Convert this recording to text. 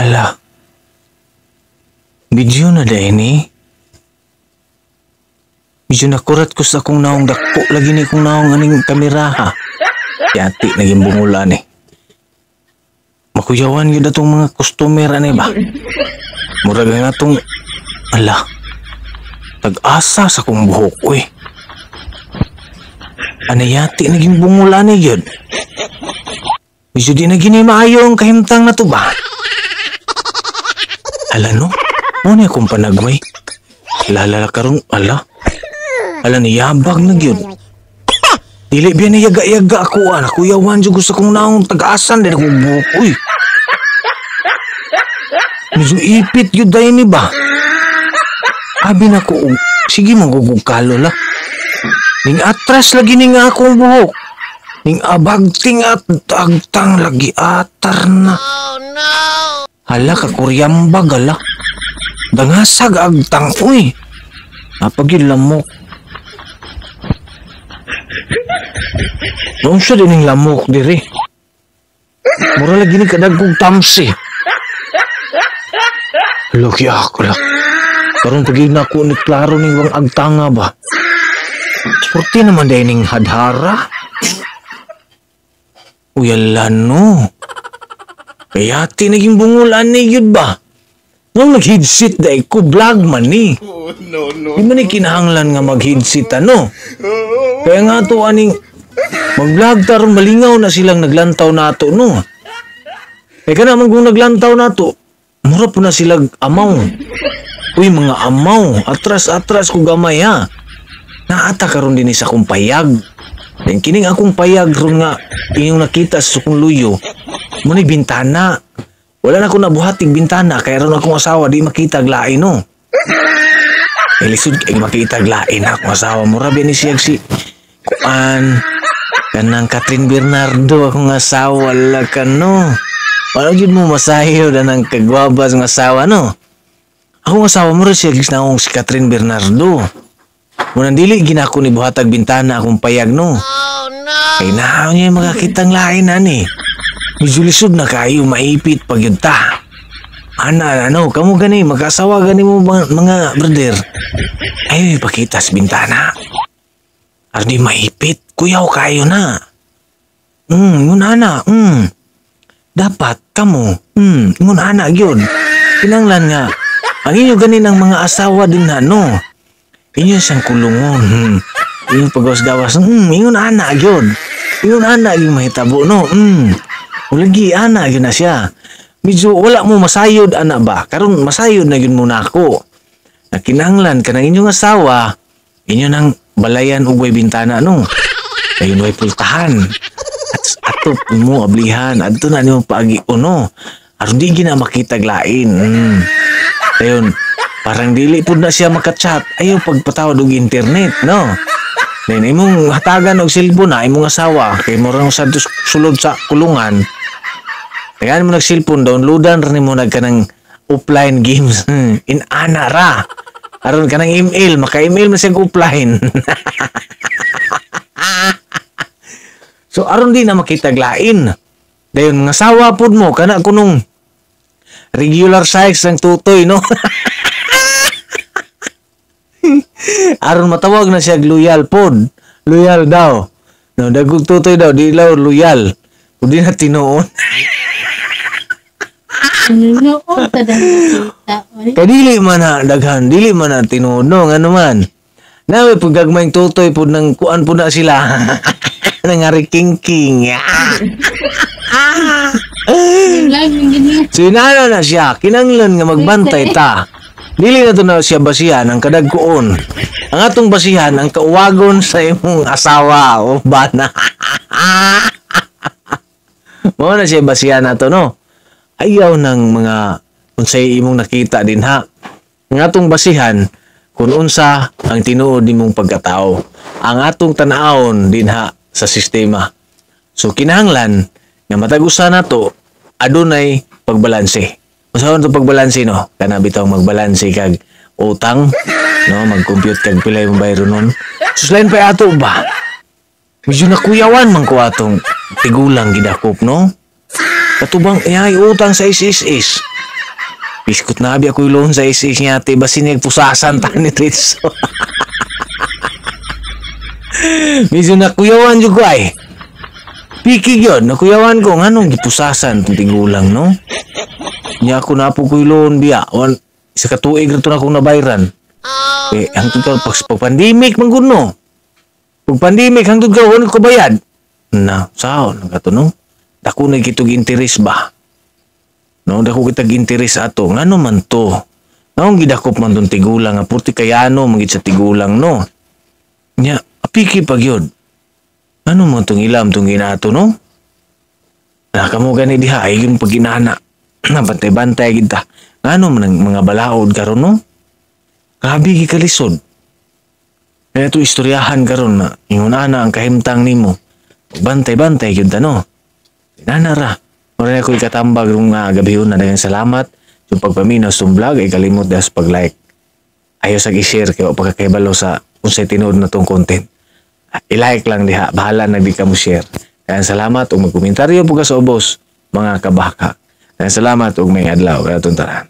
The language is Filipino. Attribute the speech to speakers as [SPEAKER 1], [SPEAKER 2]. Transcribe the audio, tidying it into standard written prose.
[SPEAKER 1] Ala, video na da ini. Medyo nakurat ko sa akong naong dako lagi ni kong naong aning kamera ha. Yati naging bungula ni. Makuyawan yun atong mga customer ani ba? Murag nga atong, ala, tag-asa sa kong buhok ko eh. Anayati naging bungula ni yun. Medyo di na gini maayo ang kahimtang na to ba? Ala no, muna akong panagway. Lalala karong, ala. Ala niyabag na yun. Dili biya na yaga-yaga ako kuyawan dyan gusto kong naong tag-asan din akong buhok. Uy. Medyo ipit yun dahil ni ba? Abi na ko, sige magugugkalo la. Ning atras lagi ni nga akong buhok. Ning abagting at agtang lagi atar na. Oh no! Hala ka kuryambag ala. Dangasag agtang, uy. Napagil lamok. Noon siya din yung lamok diri. Mura lagi ni kadagkong tamsi. Lagi ako lang. Karong pagiging na ako ni klaro ni wang agtanga ba? Sporty naman dahil ning hadhara. Uyala no. Kaya naging bungulan ni yun ba? Nung nag-headset dahil ko vlog man ni. Di man ni kinahanglan nga mag-headset ano. Kaya nga to aning mag-vlog taron malingaw na silang naglantaw nato no. Eh ka naman kung naglantaw nato, mura po na silang amaw. Uy mga amaw, atras-atras ko gamay ha. Naata karon din sa akong payag. Dan kining akong payag ron nga inyong nakita sa sukong luyo. Muna bintana. Wala na akong nabuhatig bintana kaya ron akong asawa di makita aglain no. Lisod kay makita aglain akong asawa. Mura ba ni siya si Kuan kanang Catherine Bernardo akong asawa la ka no. Paano yun mo masayo na ng kagwabas ng asawa no? Akong asawa mo rin siya na akong si Catherine Bernardo. Munang dili ginako ni buhatag bintana akong payag no. Oh no! Kaya naaw niya makakitang lain ani. Medyo lisod na kayo maipit pag yun ta. Ana, ano, kamu gani, mag-asawa gani mo mga brother. Ay, pakita sa bintana. Ardi maipit, kuyaw kayo na. Yun ana, dapat, kamo, yun ana, yun. Kinanglan nga, ang inyo gani ng mga asawa din na, no? Inyo siyang kulungon, Yung pagwas-gawas, yun ana, yun. Yun ana, yung mahitabo, no? Ulagi, ana, yun na siya. Medyo wala mo masayod, ana ba? Karon masayod na yun muna ako. Nakinanglan ka ng inyong asawa, inyo nang balayan ugway bintana, no? Ayun way pultahan. At atop mo, ablihan. Adto na niyo paagi no? Aron di gina makita glain. Ayun, parang dili po na siya makachat. Ayaw pagpatawad og internet, no? Then imong hatagan og cellphone na imong asawa kay murang sa sulod sa kulungan. Kaya mo nag-cellphone, downloadan rin mo nagkanang offline games. In-ana ra. Aron ka ng email, maka-email mo siyang offline. So, aron di na makitaglain. Dayon, nga sawa po mo, kana kunong regular size ng tutoy, no? Aron matawag na siya loyal pod. Loyal daw. No, dagog tutoy daw, di law loyal. Kung di na tinuon. Kaya dili man na daghan, dili man na tinuno, ano man. Nawe pag gagmayng tutoy po ng kuan po na sila. Nangari king-king. So inano na siya, kinanglan nga magbantay ta. Dili na to na siya basihan ang kadagkuon. Ang atong basihan ang kauwagon sa imong asawa o bana. Mao na siya basihan na to, no? Ayaw ng mga unsay imong nakita din ha. Ang atong basihan kung unsa ang tinuod nimong pagkatao. Ang atong tan-awon din ha sa sistema. So kinahanglan nga matagusan nato adunay pagbalanse. Usaon to pagbalanse no? Kana bitaw magbalanse kag utang, no? Mag-compute kag pila imong bayro nun. Suslain pa ato ba? Medyo nakuyawan man ko atong tigulang gidakop, no? Katubang ay utang sa is. Piskot na abi ako ilon sa isis niya ate basin niya pusasan ta ni Ritso. Medyo nakuyawan jud ko ay. Piki yun, nakuyawan ko nganong gipusasan tong tigulang no. Nya ako na po ko ilon biya. Sa katuig na ito na akong nabayran. Hangtod ka pag pandemic mangguno. Pag pandemic hangtod ka wala ko bayad. Na, sao nagkatuno? Dako na kitog interes ba? No, dako kitag interes ato. Ngano man to? Naong gidakop man tong tigulang nga purti kayano magit sa tigulang no. Nya, apiki pag yun. Ano mo itong ilam itong ginato, no? Kamo gani diha, ay yung pag-inana. Bantay-bantay kita. Ano man ang mga balaod karon no? Grabe gikalisod. Kaya ito istoryahan karon na yung ana ang kahimtang nimo. Bantay-bantay yun no? Inanara. Mara ko ikatambag nung gabi na dagang salamat. Yung pagpaminaw sa vlog ay kalimot das pag-like. Ayaw sa i-share kayo pagkakaibalo sa kung sa'y tinood na tong content. I-like lang diha. Bahala na di ka mo share. Kaya salamat o magkomentaryo po ka sa ubos mga kabaka. Kaya salamat og may adlaw. Kaya tuntaran.